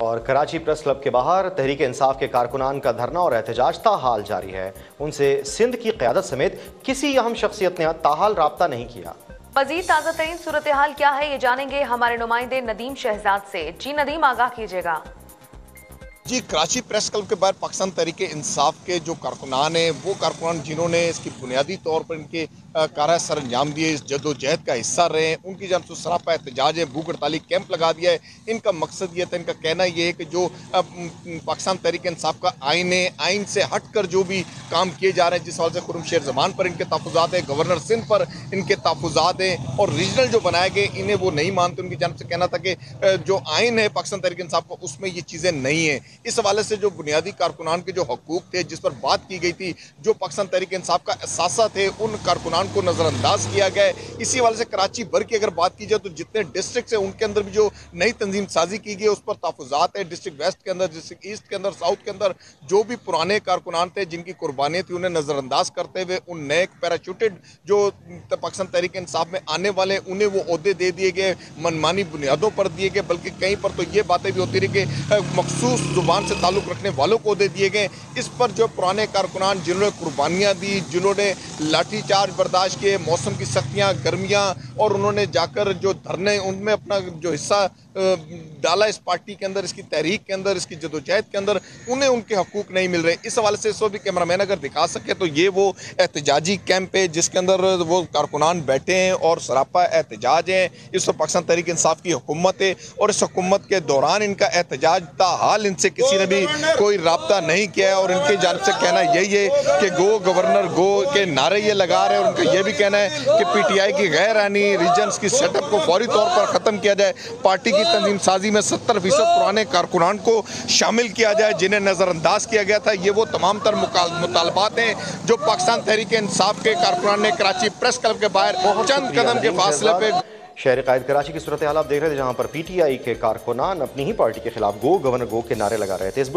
और Karachi press club के बाहर तहरीक इंसाफ के कारकुनान का धरना और एहतजाज ताहाल जारी है। उनसे सिंध की क़यादत समेत किसी अहम शख्सियत ने ताहाल राब्ता नहीं किया। मजीद ताज़ा तरीन सूरत हाल क्या है, ये जानेंगे हमारे नुमाइंदे नदीम शहजाद से। जी नदीम, आगाह कीजिएगा। जी, कराची प्रेस क्लब के बाहर पाकिस्तान तहरीक इंसाफ के जो कारकुनान हैं, वो कारकुनान जिन्होंने इसकी बुनियादी तौर पर इनके कारा सर अंजाम दिए, इस जदोजहद का हिस्सा रहे हैं, उनकी जानब से सरापा एहतजाज है, भूख हड़ताली कैंप लगा दिया है। इनका मकसद ये था, इनका कहना ये है कि जो पाकिस्तान तहरीक इंसाफ का आइन है, आइन से हट कर जो भी काम किए जा रहे हैं, जिस हवाले से खुर्रमशेर ज़मान पर इनके तहफ़्फ़ुज़ात हैं, गवर्नर सिंध पर इनके तहफ़्फ़ुज़ात हैं और रीजनल जो बनाए गए इन्हें वो नहीं मानते। उनकी जानब से कहना था कि जो आइन है पाकिस्तान तहरीक इंसाफ का, उसमें ये चीज़ें नहीं हैं। इस हवाले से जो बुनियादी कारकुनान के जो हकूक़ थे, जिस पर बात की गई थी, जो पाकिस्तान तहरीक इंसाफ का असासा थे, उन कारकुनान को नज़रअंदाज किया गया है। इसी हवाले से कराची भर की अगर बात की जाए तो जितने डिस्ट्रिक्ट हैं उनके अंदर भी जो नई तंजीम साजी की गई है, उस पर तहफ़्फ़ुज़ात है। डिस्ट्रिक्ट वेस्ट के अंदर, डिस्ट्रिक्ट ईस्ट के अंदर, साउथ के अंदर जो भी पुराने कारकुनान थे जिनकी कुर्बानियाँ थी, उन्हें नज़रअंदाज करते हुए उन नए पैराशूटेड जो पाकिस्तान तहरीक इंसाफ में आने वाले, उन्हें वो ओहदे दे दिए गए, मनमानी बुनियादों पर दिए गए। बल्कि कहीं पर तो ये बातें भी होती रही कि मखसूस ज़ुबान से ताल्लुक़ रखने वालों को ओहदे दिए गए। इस पर जो पुराने कारकुनान जिन्होंने कुर्बानियाँ दी, जिन्होंने लाठीचार्ज बर्दाश्त किए, मौसम की सख्तियाँ, गर्मियाँ, और उन्होंने जाकर जो धरने, उनमें अपना जो हिस्सा डाला इस पार्टी के अंदर, इसकी तहरीक के अंदर, इसकी जदोजहद के अंदर, उन्हें उनके हकूक़ नहीं मिल रहे। इस हवाले से इस वक्त भी कैमरामैन अगर दिखा सके तो ये वो एहतजाजी कैंप है जिसके अंदर वो कारकुनान बैठे हैं और सरापा एहतजाज हैं। इस वक्त पाकिस्तान तहरीक इंसाफ की हुकूमत है और इस हुकूमत के दौरान इनका एहतजाज ताहाल इनसे किसी ने भी कोई राब्ता नहीं किया है। और इनकी जानिब से कहना यही है कि गो गवर्नर गो के नारे ये लगा रहे हैं। और उनका ये भी कहना है कि PTI की गैर आइनी रीजन्स की सेटअप को फौरी तौर पर ख़त्म किया जाए। पार्टी की तंजीम साजी में 70% पुराने कारकुनान को शामिल किया जाए जिन्हें नज़रअंदाज किया गया था। ये वो तमाम तर मुतालबात हैं जो पाकिस्तान तहरीक इंसाफ के कारकुनान ने कराची प्रेस क्लब के बाहर चंद कदम के फासले पे। शहर कायद कराची की सूरत हाल आप देख रहे थे, जहाँ पर PTI के कारकुनान अपनी ही पार्टी के खिलाफ गो गवर्नर गो के नारे लगा रहे थे। इस